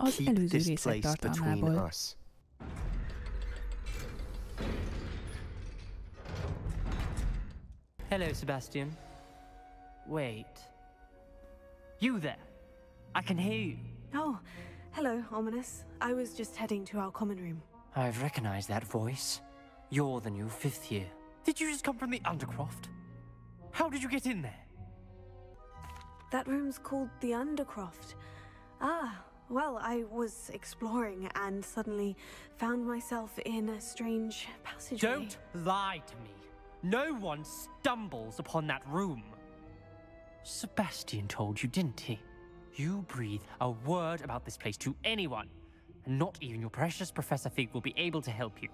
az előző részek tartalmából. Hello, Sebastian. Wait. You there? I can hear you. Oh, hello, 𝕬𝕝. I was just heading to our common room. I've recognized that voice. You're the new 5th year. Did you just come from the Undercroft? How did you get in there? That room's called the Undercroft. Ah, well, I was exploring and suddenly found myself in a strange passageway. Don't lie to me. No one stumbles upon that room. Sebastian told you, didn't he? You breathe a word about this place to anyone, and not even your precious Professor Fig will be able to help you.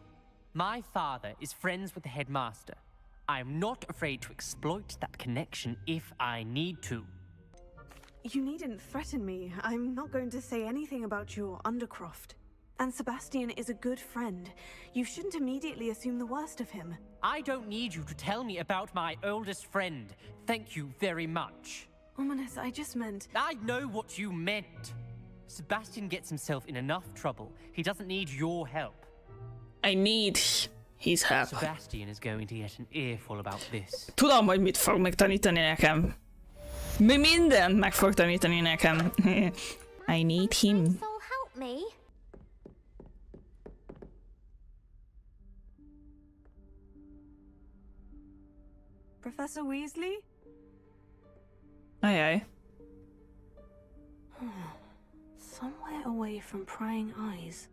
My father is friends with the headmaster. I am not afraid to exploit that connection if I need to. You needn't threaten me. I'm not going to say anything about your Undercroft. And Sebastian is a good friend. You shouldn't immediately assume the worst of him. I don't need you to tell me about my oldest friend. Thank you very much. 𝕬𝕝, I just meant... I know what you meant. Sebastian gets himself in enough trouble. He doesn't need your help. I need his help. Sebastian is going to get an earful about this. Tudom, hogy mit fog megtanítani nekem. Mi mindent meg fog tanítani nekem. I need him. So help me. Professor Weasley? Ajaj. Somewhere away from prying eyes.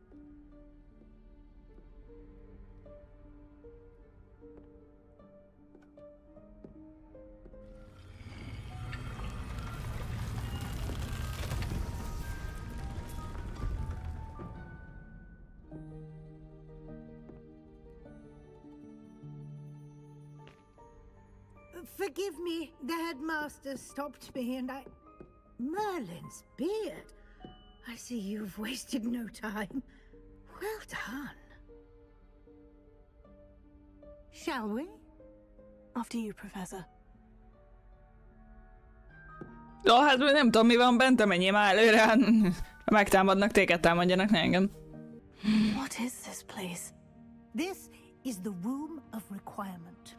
Forgive me, the headmaster stopped me and I... Merlin's beard. I see you've wasted no time. Well done. Shall we? After you, Professor. Ó, hát nem tudom, mi van bent, menjél már előre. Ha megtámadnak, téged támadjanak, ne engem. What is this place? This is the Room of Requirement.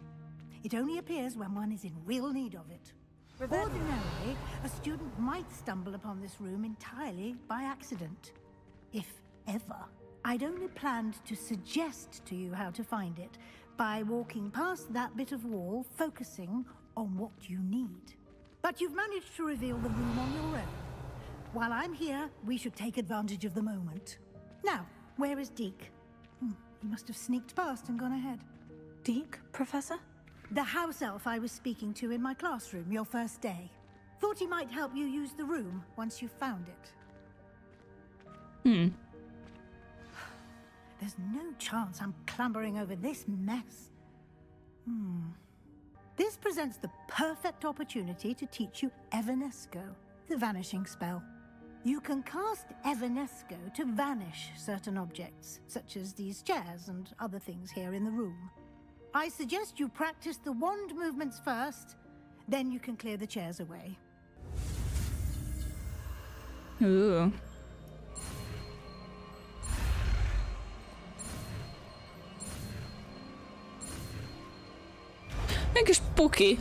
It only appears when one is in real need of it. Ordinarily, a student might stumble upon this room entirely by accident. If ever. I'd only planned to suggest to you how to find it by walking past that bit of wall, focusing on what you need. But you've managed to reveal the room on your own. While I'm here, we should take advantage of the moment. Now, where is 𝕍𝕉? He must have sneaked past and gone ahead. 𝕍𝕉, Professor? The house elf I was speaking to in my classroom your first day. Thought he might help you use the room once you found it. There's no chance I'm clambering over this mess. This presents the perfect opportunity to teach you 𝕍𝕝𝕝, the vanishing spell. You can cast 𝕍𝕝𝕝 to vanish certain objects, such as these chairs and other things here in the room. I suggest you practice the wand movements first, then you can clear the chairs away. Ooh. Egy kis puki.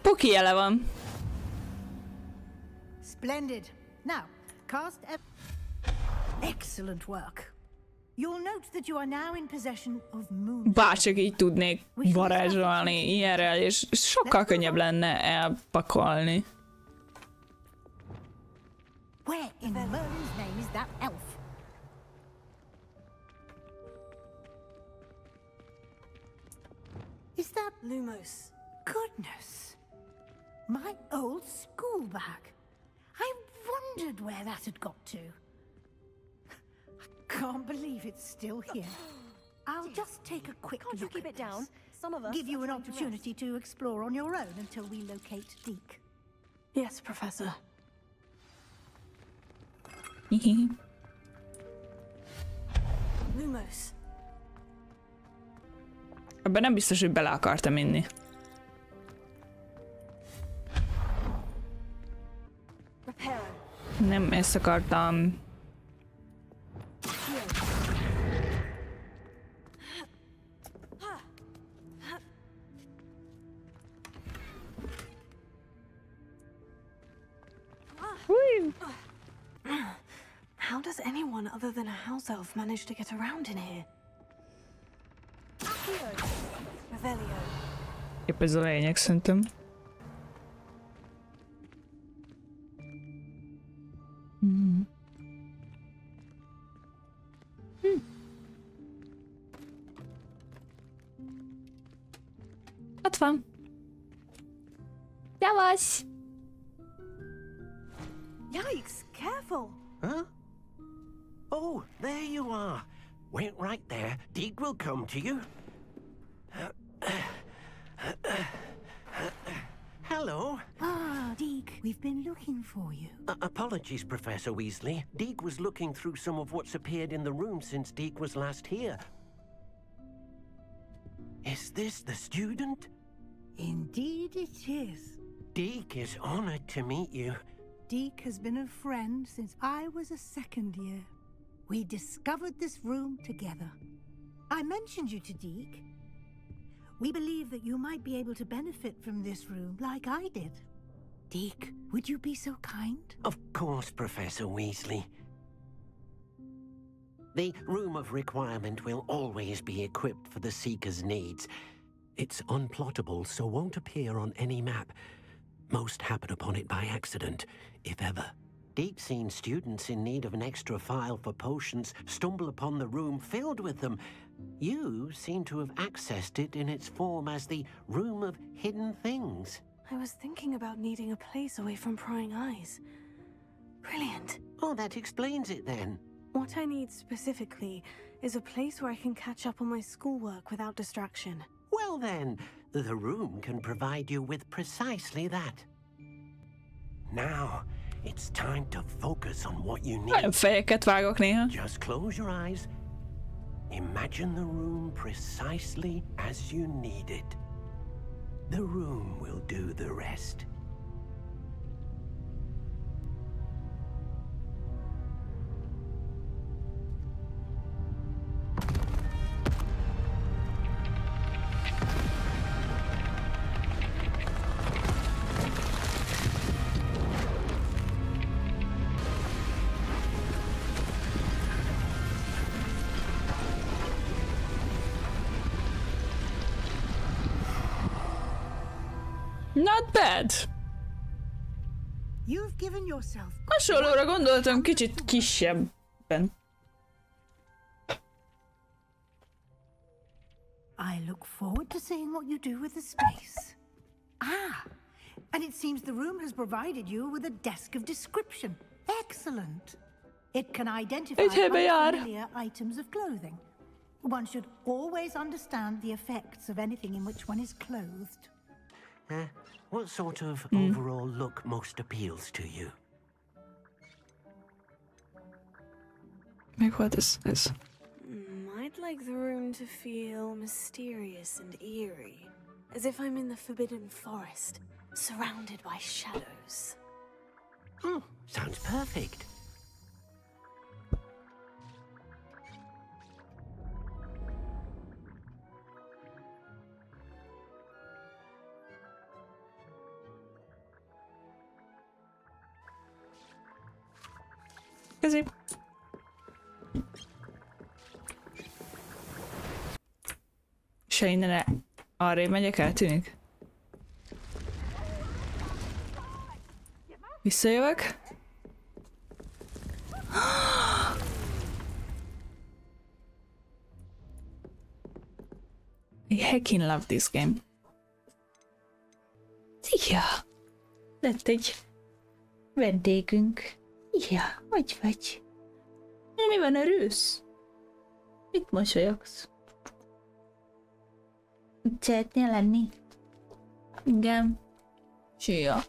Puki jele van. Splendid. Now, cast excellent work. You'll note that you are now in possession of moon. Bárcsak így tudnék varázsolni ilyenrel, és sokkal könnyebb lenne elpakolni. Where in Merlin's name is that elf? Is that Lumos. Goodness? My old school bag. I wondered where that had got to. I can't believe it's still here. I'll just take a quick look. Can't you keep it down? Some of us Give you are an trying to opportunity to explore on your own until we locate 𝕍𝕉. Yes, Professor. Lumos. Ebben nem biztos, hogy bele akartam inni. Nem ezt akartam. How does anyone other than a house elf manage to get around in here? Revelio. Épp ez a lényeg, szerintem. Ott van. Szevasz! Yikes, careful! Huh? Oh, there you are. Wait right there. 𝕍𝕗 will come to you. Hello. Ah, 𝕍𝕗, we've been looking for you. Apologies, Professor Weasley. 𝕍𝕗 was looking through some of what's appeared in the room since 𝕍𝕗 was last here. Is this the student? Indeed it is. 𝕍𝕗 is honored to meet you. 𝕍𝕗 has been a friend since I was a second year. We discovered this room together. I mentioned you to 𝕍𝕗. We believe that you might be able to benefit from this room like I did. 𝕍𝕗, would you be so kind? Of course, Professor Weasley. The Room of Requirement will always be equipped for the Seeker's needs. It's unplottable, so won't appear on any map. Most happen upon it by accident, if ever. 𝕍𝕗's seen students in need of an extra file for potions stumble upon the room filled with them. You seem to have accessed it in its form as the Room of Hidden Things. I was thinking about needing a place away from prying eyes. Brilliant. Oh, that explains it then. What I need specifically is a place where I can catch up on my schoolwork without distraction. Well then, the room can provide you with precisely that. Now, it's time to focus on what you need. Nagyon fejeket vágok néha. Just close your eyes. Imagine the room precisely as you need it. The room will do the rest. Not bad. You've given yourself Hasonlóra gondoltam, kicsit kisebben. I look forward to seeing what you do with the space. Ah, and it seems the room has provided you with a desk of description. Excellent. It can identify unfamiliar items of clothing. One should always understand the effects of anything in which one is clothed. What sort of overall look most appeals to you? Meg volt ez? I'd like the room to feel mysterious and eerie, as if I'm in the Forbidden Forest, surrounded by shadows. Sounds perfect. Közi. És ha innen arrébb megyek, eltűnik. Visszajövök. I heckin love this game. Szia! Lett egy vendégünk. Ja, hogy vagy? Mi van, örülsz? Mit mosolyogsz? Mit szeretnél lenni? Igen. Szia.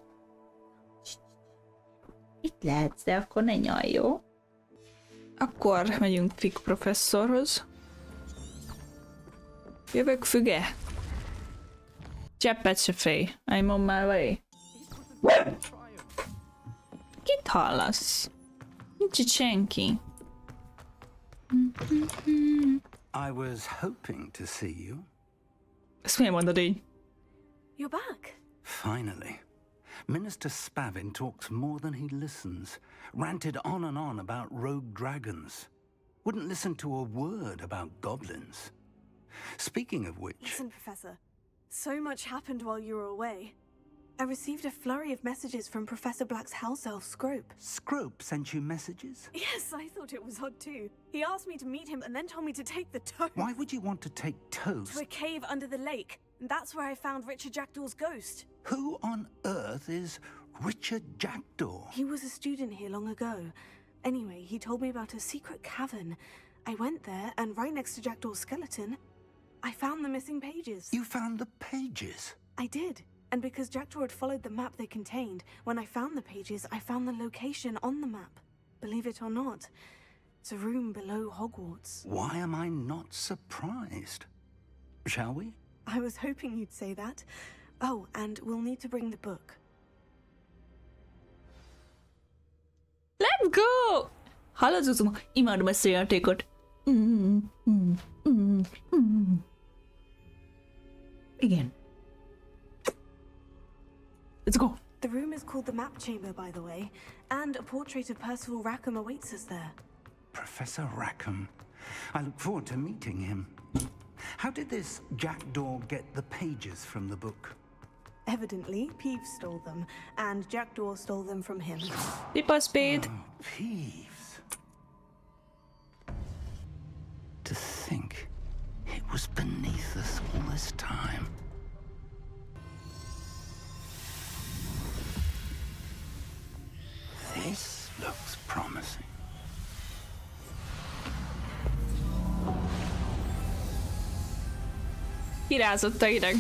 Itt lehetsz, de akkor ne nyalj, jó? Akkor megyünk Fig professzorhoz. Jövök, Füge. Cseppet se félj. I'm on my way. Kit hallasz? Nincs itt senki. I was hoping to see you. Ezt miért mondod így? You're back. Finally. Minister Spavin talks more than he listens. Ranted on and on about rogue dragons. Wouldn't listen to a word about goblins. Speaking of which... Listen, Professor. So much happened while you were away. I received a flurry of messages from Professor Black's house elf, 𝕉𝕝. 𝕉𝕝 sent you messages? Yes, I thought it was odd too. He asked me to meet him and then told me to take the toast. Why would you want to take toast? To a cave under the lake. And that's where I found Richard Jackdaw's ghost. Who on earth is Richard Jackdaw? He was a student here long ago. Anyway, he told me about a secret cavern. I went there, and right next to Jackdaw's skeleton, I found the missing pages. You found the pages? I did. And because Jackdaw had followed the map they contained, when I found the pages, I found the location on the map. Believe it or not, it's a room below Hogwarts. Why am I not surprised? Shall we? I was hoping you'd say that. Oh, and we'll need to bring the book. Let's go! Hallod, Zuzuma? Imádom ezt a játékot. Igen. Let's go. The room is called the Map Chamber, by the way, and a portrait of Percival 𝕉𝕉 awaits us there. Professor 𝕉𝕉. I look forward to meeting him. How did this Jackdaw get the pages from the book? Evidently, Peeves stole them, and Jackdaw stole them from him. Pipa Spade. Oh, Peeves. To think it was beneath us all this time. This looks promising. Kirázott a hideg.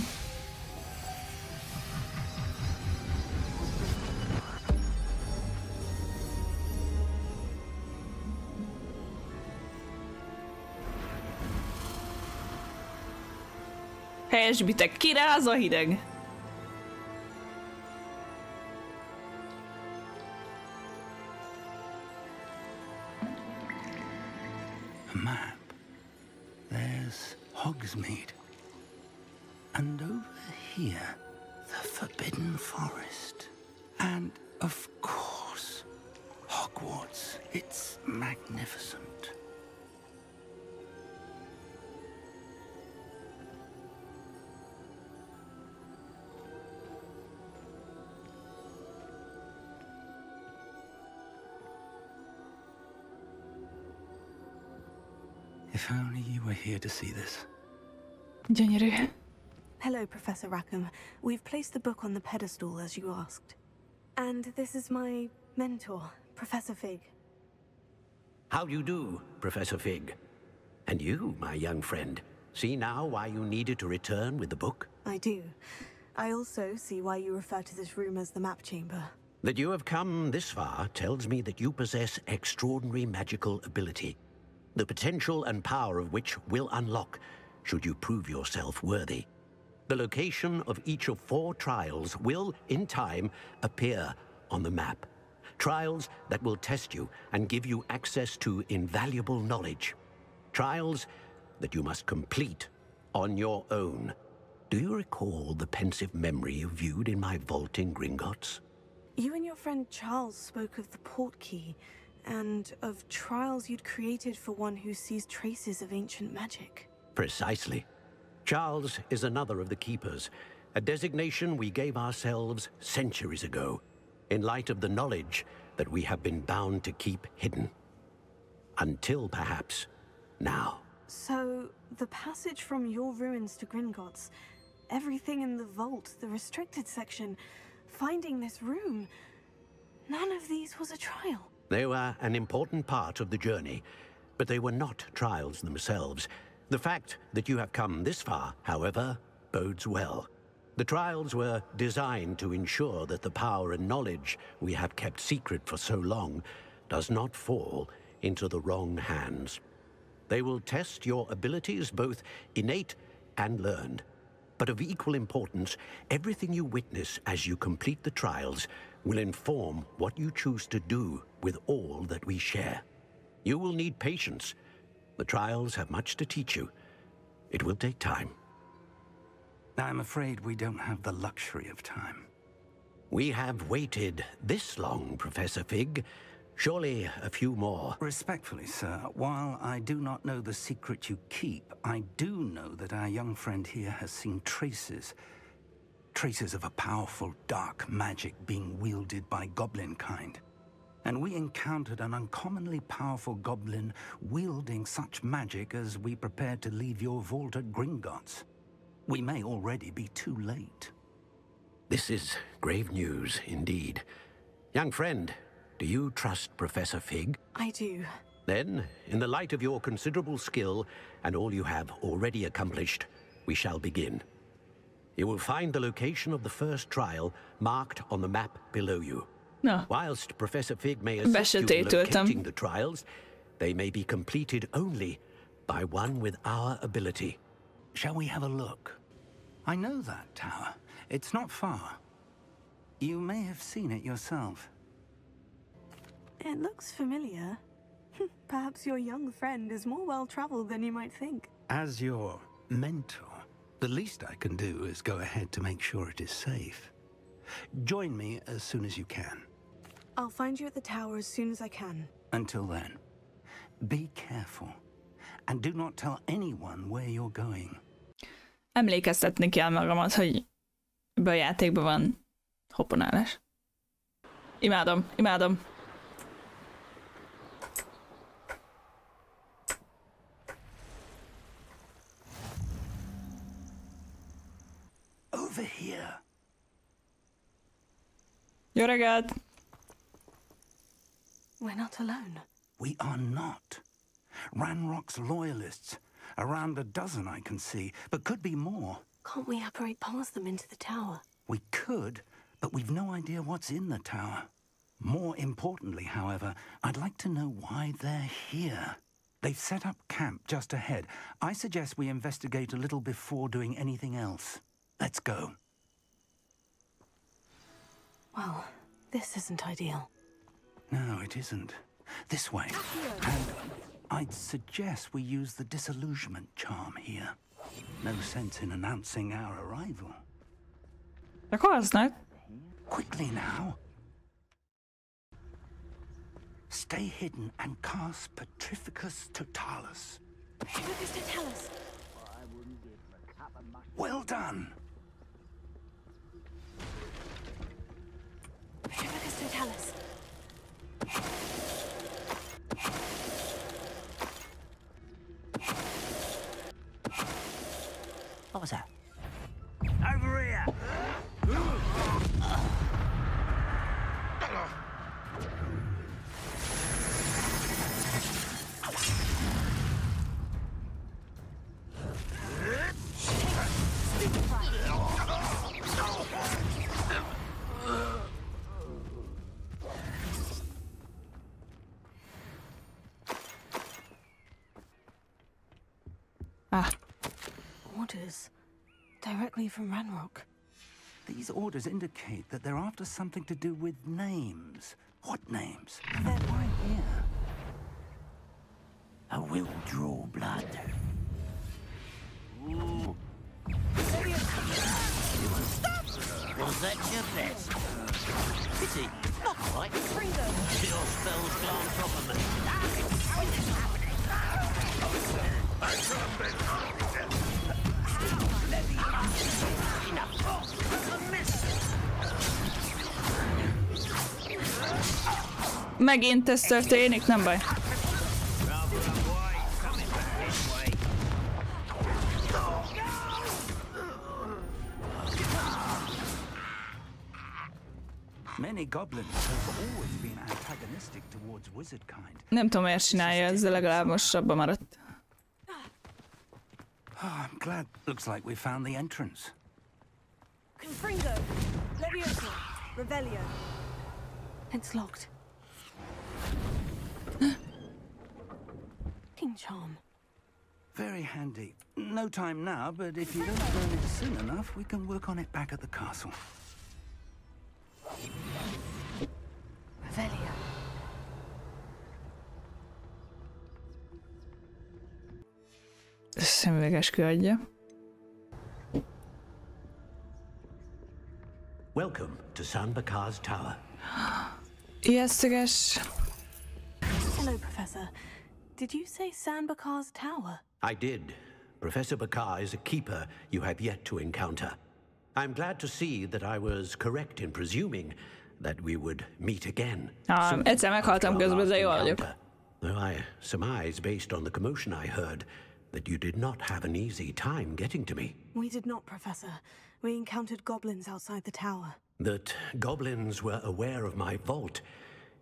Helyesbitek, kiráz a hideg. A map. There's Hogsmeade. And over here, the Forbidden Forest. And, of course, Hogwarts. It's magnificent. If only you were here to see this. Gyönyörű. Hello, Professor 𝕉𝕉. We've placed the book on the pedestal, as you asked. And this is my mentor, Professor Fig. How do you do, Professor Fig? And you, my young friend, see now why you needed to return with the book? I do. I also see why you refer to this room as the Map Chamber. That you have come this far tells me that you possess extraordinary magical ability, the potential and power of which will unlock should you prove yourself worthy. The location of each of 4 trials will, in time, appear on the map. Trials that will test you and give you access to invaluable knowledge. Trials that you must complete on your own. Do you recall the pensive memory you viewed in my vault in Gringotts? You and your friend Charles spoke of the portkey, and of trials you'd created for one who sees traces of ancient magic. Precisely. Charles is another of the Keepers, a designation we gave ourselves centuries ago, in light of the knowledge that we have been bound to keep hidden. Until, perhaps, now. So, the passage from your ruins to Gringotts, everything in the vault, the restricted section, finding this room, none of these was a trial. They were an important part of the journey, but they were not trials themselves. The fact that you have come this far, however, bodes well. The trials were designed to ensure that the power and knowledge we have kept secret for so long does not fall into the wrong hands. They will test your abilities, both innate and learned. But of equal importance, everything you witness as you complete the trials will inform what you choose to do with all that we share. You will need patience. The trials have much to teach you. It will take time. I'm afraid we don't have the luxury of time. We have waited this long, Professor Fig. Surely a few more. Respectfully, sir, while I do not know the secret you keep, I do know that our young friend here has seen traces of a powerful dark magic being wielded by goblin kind. And we encountered an uncommonly powerful goblin wielding such magic as we prepared to leave your vault at Gringotts. We may already be too late. This is grave news, indeed. Young friend, do you trust Professor Fig? I do. Then, in the light of your considerable skill and all you have already accomplished, we shall begin. You will find the location of the first trial marked on the map below you. Na, Whilst Professor Fig may assist you in locating the trials, they may be completed only by one with our ability. Shall we have a look? I know that tower. It's not far. You may have seen it yourself. It looks familiar. Perhaps your young friend is more well-traveled than you might think. As your mentor, the least I can do is go ahead to make sure it is safe. Join me as soon as you can. I'll find you at the tower as soon as I can. Until then, be careful. And do not tell anyone where you're going. emlékeztetni kell magamat, hogy ebben a játékban van hoppanálás. Imádom, imádom. Over here. Jó reggelt! We're not alone. We are not. 𝕬𝕝𝕝's loyalists. Around a dozen I can see, but could be more. Can't we apparate past them into the tower? We could, but we've no idea what's in the tower. More importantly, however, I'd like to know why they're here. They've set up camp just ahead. I suggest we investigate a little before doing anything else. Let's go. Well, this isn't ideal. No, it isn't. This way. And I'd suggest we use the disillusionment charm here. No sense in announcing our arrival. Of course not. Quickly now. Stay hidden and cast Petrificus Totalis. Petrificus Totalis. Well done. Petrificus Totalis. What was that? Over here. Ah, Orders. Directly from 𝕬𝕝. These orders indicate that they're after something to do with names. What names? Then Why here? I will draw blood. Was that your best? Pity. Not quite. Your spells glance off of me. megint ez történik, nem baj. Many goblins have always been antagonistic towards wizard kind. Nem tudom, miért csinálja, ez legalább most abba maradt. Oh, I'm glad. Looks like we found the entrance. Confringo. Leviosa. Revelio. It's locked. King charm. Very handy. No time now, but if you don't learn it soon enough, we can work on it back at the castle. Revelio. Szemüveges adja. Welcome to Bakar's tower. Ijesztséges. Hello, Professor. Did you say Bakar's tower? I did. Professor Bakar is a keeper you have yet to encounter. I'm glad to see that I was correct in presuming that we would meet again. Egyszer meghaltam közben, de jó vagyok. Though I surmise, based on the commotion I heard, that you did not have an easy time getting to me. We did not, Professor. We encountered goblins outside the tower. That goblins were aware of my vault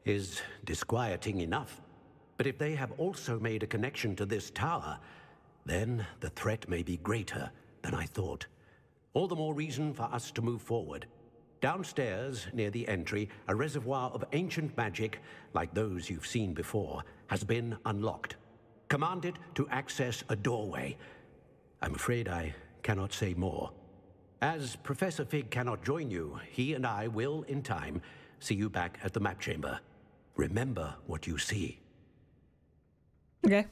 is disquieting enough. But if they have also made a connection to this tower, then the threat may be greater than I thought. All the more reason for us to move forward. Downstairs, near the entry, a reservoir of ancient magic, like those you've seen before, has been unlocked. Command it to access a doorway. I'm afraid I cannot say more. As Professor Fig cannot join you, he and I will, in time, see you back at the map chamber. Remember what you see. Okay.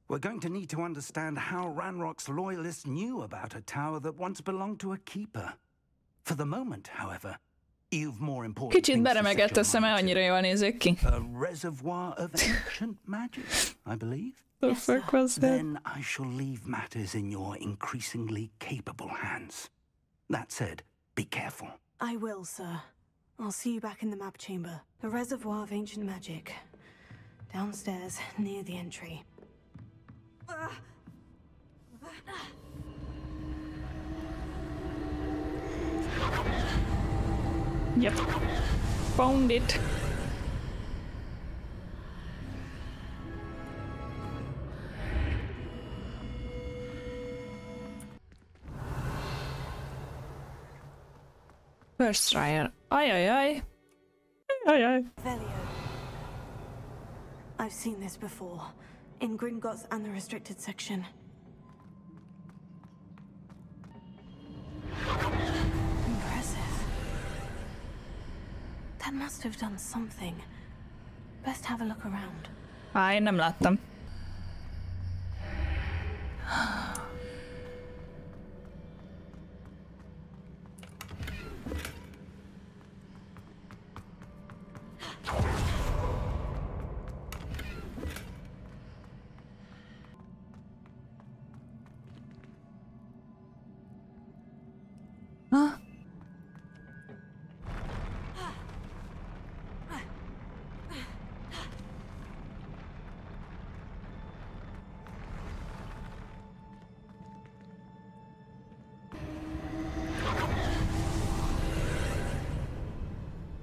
We're going to need to understand how Ranrock's loyalists knew about a tower that once belonged to a keeper. For the moment, however, you've more important Kicsit beremegett a szeme, annyira jól nézik ki. A reservoir of ancient magic, I believe. The fuck was that? Then I shall leave matters in your increasingly capable hands. That said, be careful. I will, sir. I'll see you back in the map chamber. A reservoir of ancient magic. Downstairs, near the entry. Yep. Found it. First trial. Ajajaj. Ajajaj. 𝕍𝕠𝕝𝕝. I've seen this before. In Gringotts and the restricted section. Impressive. That must have done something. Best have a look around. Én nem láttam.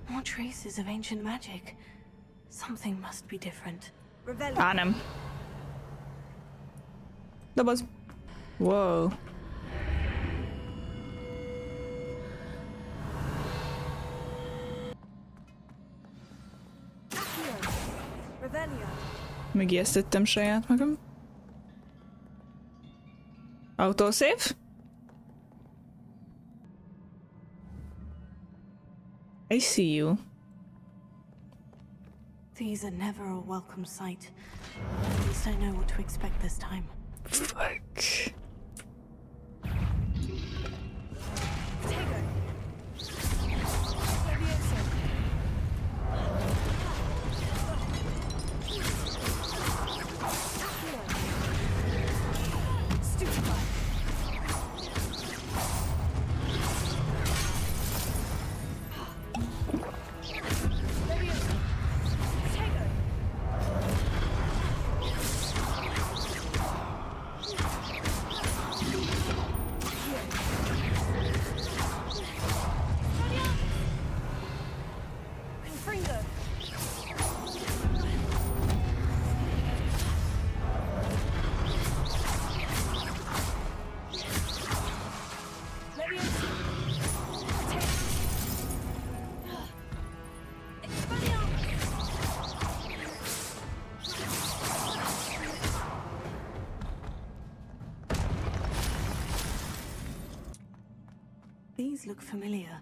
More traces of ancient magic. Something must be different. Nem. Doboz. Wow. Megijesztettem saját magam. Autosave? I see you. These are never a welcome sight. At least I know what to expect this time. Fuck. These look familiar.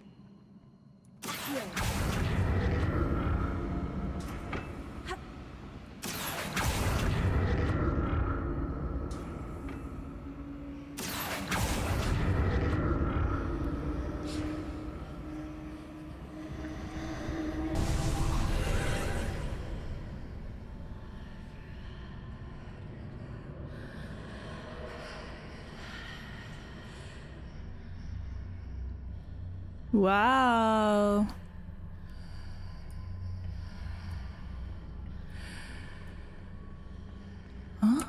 Wow. Huh?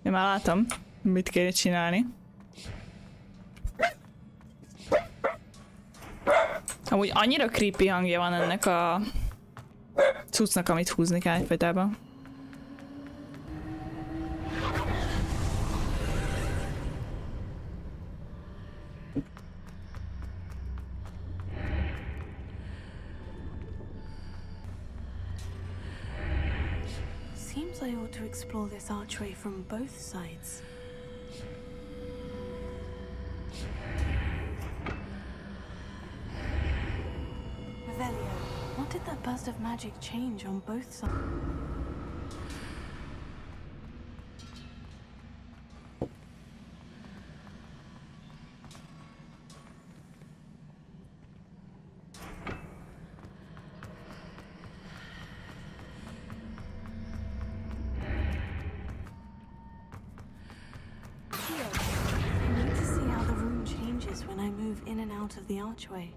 Én már látom, mit kéne csinálni. Amúgy annyira creepy hangja van ennek a cuccnak, amit húzni kell egyfajtában. Seems I ought to explore this archway from both sides. Revelio, what did that burst of magic change on both sides? Of the archway.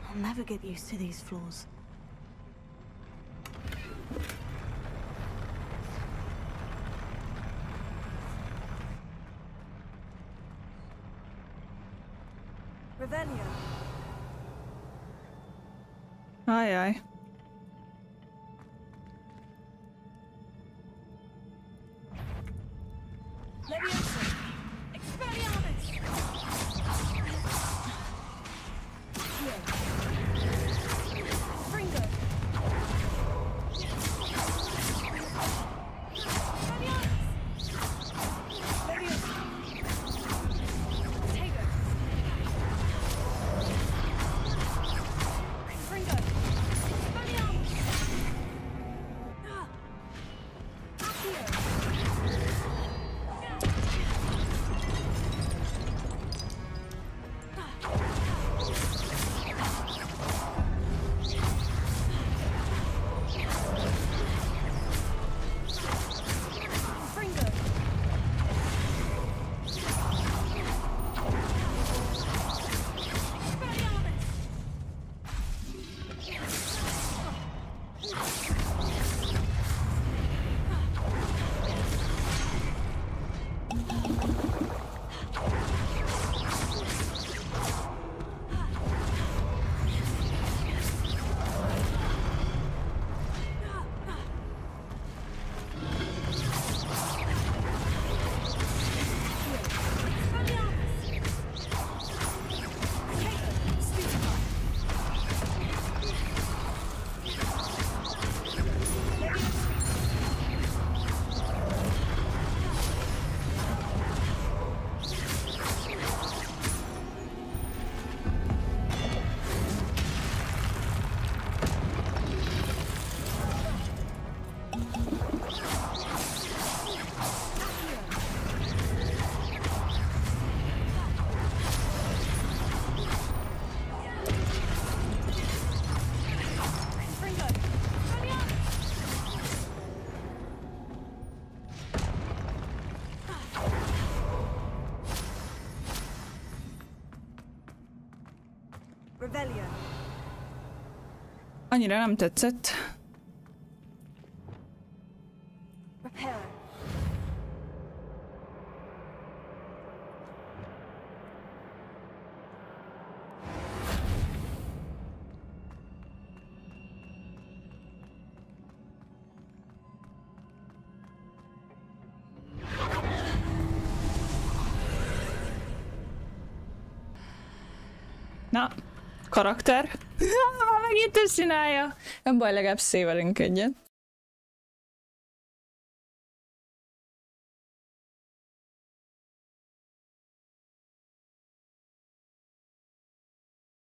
I'll never get used to these floors. Revelio. Aye, aye. Annyira nem tetszett. Na, karakter. Már megint ezt csinálja. Nem baj, legalább szévelünk egyet.